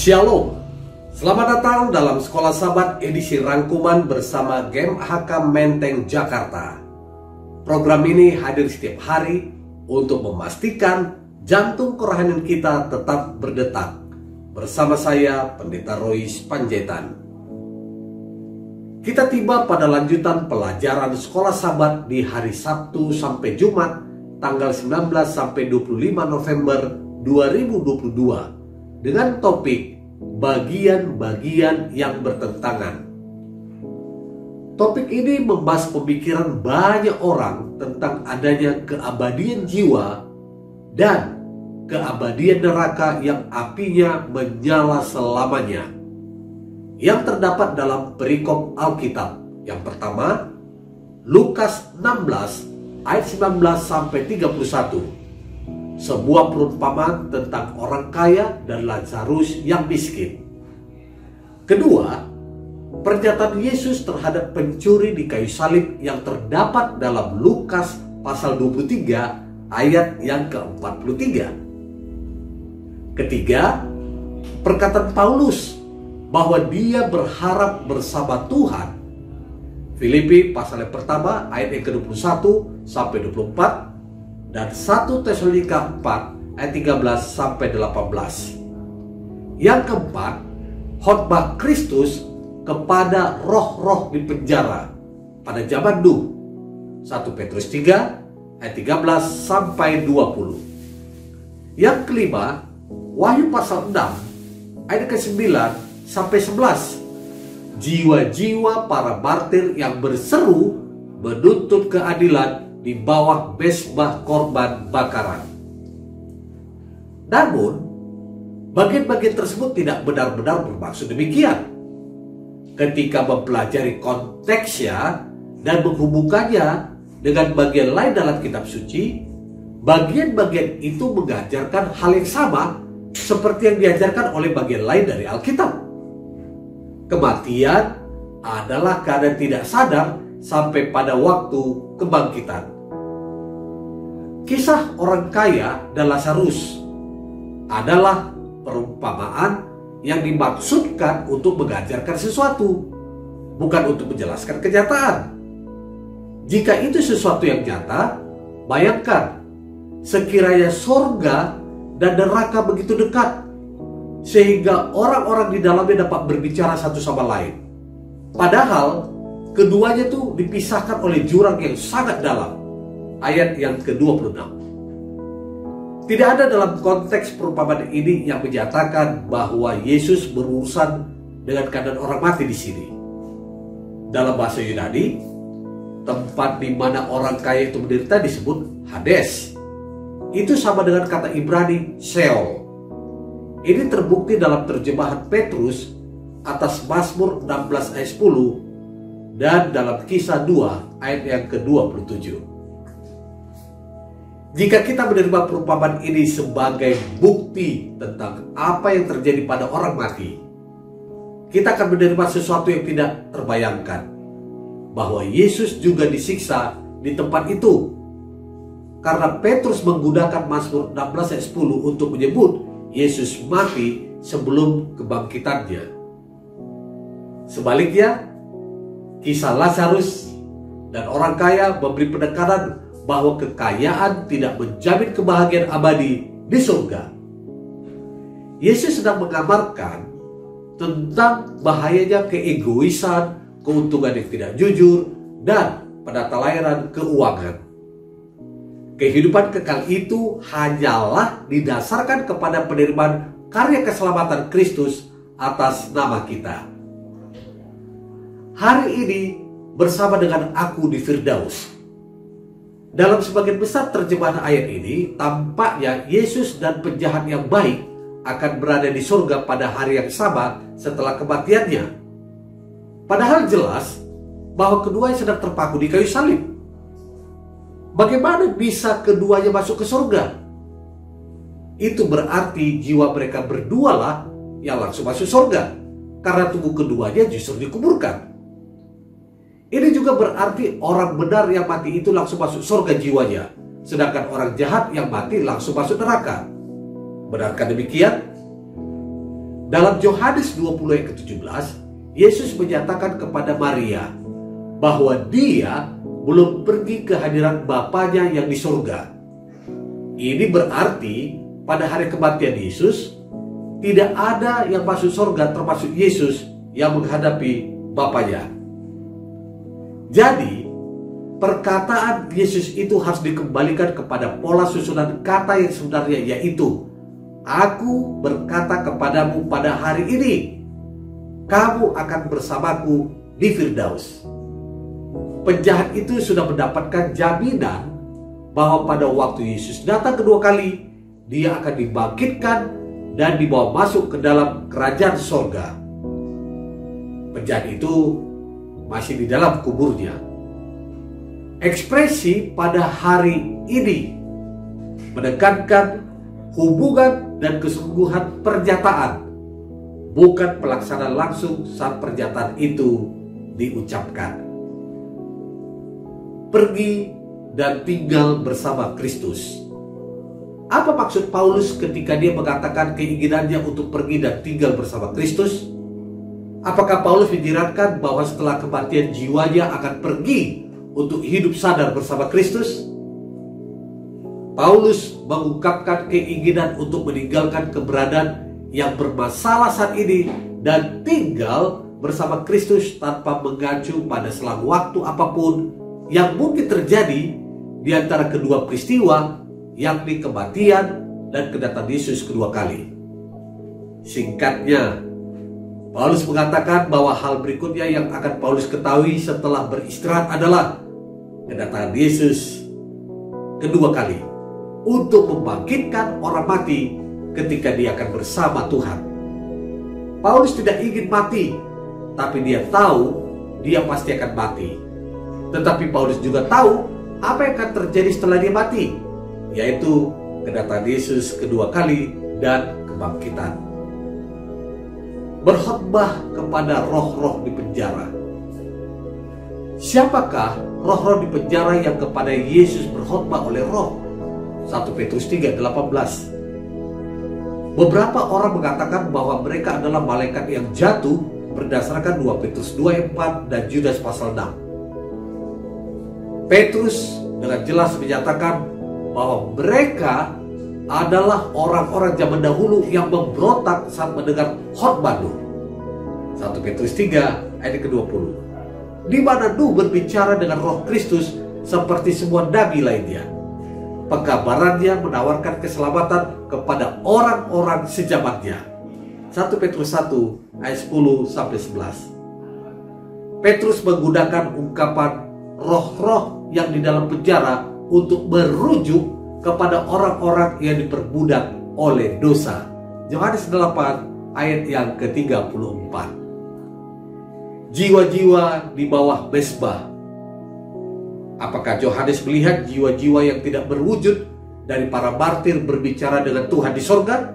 Shalom, selamat datang dalam Sekolah Sahabat edisi rangkuman bersama GMHK Menteng Jakarta. Program ini hadir setiap hari untuk memastikan jantung kerohanian kita tetap berdetak. Bersama saya, Pendeta Rois Panjaitan. Kita tiba pada lanjutan pelajaran Sekolah Sahabat di hari Sabtu sampai Jumat, tanggal 19 sampai 25 November 2022. Dengan topik bagian-bagian yang bertentangan. Topik ini membahas pemikiran banyak orang tentang adanya keabadian jiwa dan keabadian neraka yang apinya menyala selamanya, yang terdapat dalam perikop Alkitab. Yang pertama, Lukas 16 ayat 19 sampai 31. Sebuah perumpamaan tentang orang kaya dan Lazarus yang miskin. Kedua, pernyataan Yesus terhadap pencuri di kayu salib yang terdapat dalam Lukas pasal 23 ayat yang ke-43. Ketiga, perkataan Paulus bahwa dia berharap bersama Tuhan. Filipi pasal yang pertama ayat yang ke-21 sampai 24. Dan 1 Tesalonika 4 ayat 13 sampai 18. Yang keempat, khotbah Kristus kepada roh-roh di penjara pada zaman Nuh. 1 Petrus 3 ayat 13 sampai 20. Yang kelima, Wahyu pasal 6 ayat ke-9 sampai 11. Jiwa-jiwa para martir yang berseru menuntut keadilan di bawah mezbah korban bakaran. Namun, bagian-bagian tersebut tidak benar-benar bermaksud demikian. Ketika mempelajari konteksnya dan menghubungkannya dengan bagian lain dalam kitab suci, bagian-bagian itu mengajarkan hal yang sama seperti yang diajarkan oleh bagian lain dari Alkitab. Kematian adalah keadaan tidak sadar sampai pada waktu kebangkitan. Kisah orang kaya dan Lazarus adalah perumpamaan yang dimaksudkan untuk mengajarkan sesuatu, bukan untuk menjelaskan kenyataan. Jika itu sesuatu yang nyata, bayangkan sekiranya sorga dan neraka begitu dekat, sehingga orang-orang di dalamnya dapat berbicara satu sama lain. Padahal keduanya itu dipisahkan oleh jurang yang sangat dalam. Ayat yang ke-26. Tidak ada dalam konteks perumpamaan ini yang menyatakan bahwa Yesus berurusan dengan keadaan orang mati di sini. Dalam bahasa Yunani, tempat di mana orang kaya itu menderita disebut Hades. Itu sama dengan kata Ibrani Sheol. Ini terbukti dalam terjemahan Petrus atas Mazmur 16 ayat 10 dan dalam Kisah 2 ayat yang ke-27. Jika kita menerima perumpamaan ini sebagai bukti tentang apa yang terjadi pada orang mati, kita akan menerima sesuatu yang tidak terbayangkan, bahwa Yesus juga disiksa di tempat itu. Karena Petrus menggunakan Mazmur 16 ayat 10 untuk menyebut Yesus mati sebelum kebangkitannya. Sebaliknya, kisah Lazarus dan orang kaya memberi penekanan bahwa kekayaan tidak menjamin kebahagiaan abadi di surga. Yesus sedang menggambarkan tentang bahayanya keegoisan, keuntungan yang tidak jujur, dan penata layanan keuangan. Kehidupan kekal itu hanyalah didasarkan kepada penerimaan karya keselamatan Kristus atas nama kita. Hari ini bersama dengan aku di Firdaus. Dalam sebagian besar terjemahan ayat ini, tampaknya Yesus dan penjahat yang baik akan berada di surga pada hari yang sama setelah kematiannya. Padahal jelas bahwa keduanya sedang terpaku di kayu salib. Bagaimana bisa keduanya masuk ke surga? Itu berarti jiwa mereka berdualah yang langsung masuk surga, karena tubuh keduanya justru dikuburkan. Ini juga berarti orang benar yang mati itu langsung masuk surga jiwanya, sedangkan orang jahat yang mati langsung masuk neraka. Benarkah demikian? Dalam Yohanes 20 ayat ke-17, Yesus menyatakan kepada Maria bahwa dia belum pergi ke hadirat Bapanya yang di surga. Ini berarti pada hari kematian Yesus, tidak ada yang masuk surga termasuk Yesus yang menghadapi Bapanya. Jadi, perkataan Yesus itu harus dikembalikan kepada pola susunan kata yang sebenarnya, yaitu Aku berkata kepadamu pada hari ini, kamu akan bersamaku di Firdaus. Penjahat itu sudah mendapatkan jaminan bahwa pada waktu Yesus datang kedua kali, dia akan dibangkitkan dan dibawa masuk ke dalam kerajaan sorga. Penjahat itu masih di dalam kuburnya. Ekspresi pada hari ini menekankan hubungan dan kesungguhan pernyataan, bukan pelaksanaan langsung saat pernyataan itu diucapkan. Pergi dan tinggal bersama Kristus. Apa maksud Paulus ketika dia mengatakan keinginannya untuk pergi dan tinggal bersama Kristus? Apakah Paulus menyiratkan bahwa setelah kematian jiwanya akan pergi untuk hidup sadar bersama Kristus? Paulus mengungkapkan keinginan untuk meninggalkan keberadaan yang bermasalah saat ini dan tinggal bersama Kristus tanpa mengacu pada selang waktu apapun yang mungkin terjadi di antara kedua peristiwa, yakni kematian dan kedatangan Yesus kedua kali. Singkatnya, Paulus mengatakan bahwa hal berikutnya yang akan Paulus ketahui setelah beristirahat adalah kedatangan Yesus kedua kali untuk membangkitkan orang mati ketika dia akan bersama Tuhan. Paulus tidak ingin mati, tapi dia tahu dia pasti akan mati. Tetapi Paulus juga tahu apa yang akan terjadi setelah dia mati, yaitu kedatangan Yesus kedua kali dan kebangkitan. Berkhotbah kepada roh-roh di penjara. Siapakah roh-roh di penjara yang kepada Yesus berkhotbah oleh roh? 1 Petrus 3:18. Beberapa orang mengatakan bahwa mereka adalah malaikat yang jatuh berdasarkan 2 Petrus 2:4 dan Yudas pasal 6. Petrus dengan jelas menyatakan bahwa mereka adalah orang-orang zaman dahulu yang memberontak saat mendengar khotbah Nuh. 1 Petrus 3 ayat ke-20. Di mana Nuh berbicara dengan roh Kristus seperti semua nabi lainnya. Penggambarannya menawarkan keselamatan kepada orang-orang sejamannya. 1 Petrus 1 ayat 10-11. Petrus menggunakan ungkapan roh-roh yang di dalam penjara untuk merujuk kepada orang-orang yang diperbudak oleh dosa. Yohanes 8 ayat yang ke-34. Jiwa-jiwa di bawah mesbah. Apakah Yohanes melihat jiwa-jiwa yang tidak berwujud dari para martir berbicara dengan Tuhan di sorga?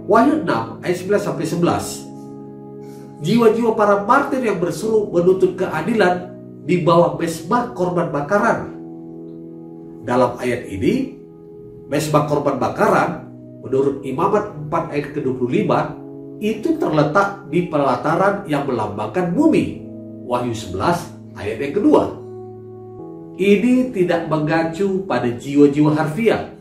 Wahyu 6 ayat 9-11. Jiwa-jiwa para martir yang berseru menuntut keadilan di bawah mesbah korban bakaran. Dalam ayat ini, mesbah korban bakaran menurut Imamat 4 ayat ke-25 itu terletak di pelataran yang melambangkan bumi. Wahyu 11 ayat yang kedua. Ini tidak mengacu pada jiwa-jiwa harfiah.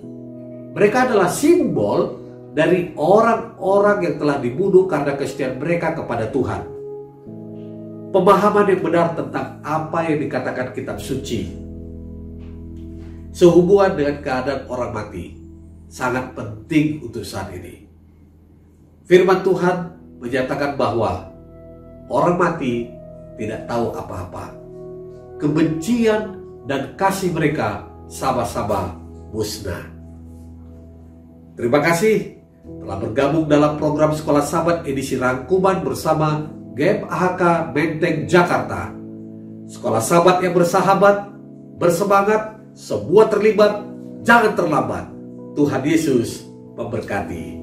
Mereka adalah simbol dari orang-orang yang telah dibunuh karena kesetiaan mereka kepada Tuhan. Pemahaman yang benar tentang apa yang dikatakan kitab suci sehubungan dengan keadaan orang mati sangat penting untuk saat ini. Firman Tuhan menyatakan bahwa orang mati tidak tahu apa-apa. Kebencian dan kasih mereka sama-sama musnah. Terima kasih telah bergabung dalam program Sekolah Sahabat edisi rangkuman bersama GEM AHK Menteng Jakarta. Sekolah Sahabat yang bersahabat, bersemangat, semua terlibat, jangan terlambat. Tuhan Yesus memberkati.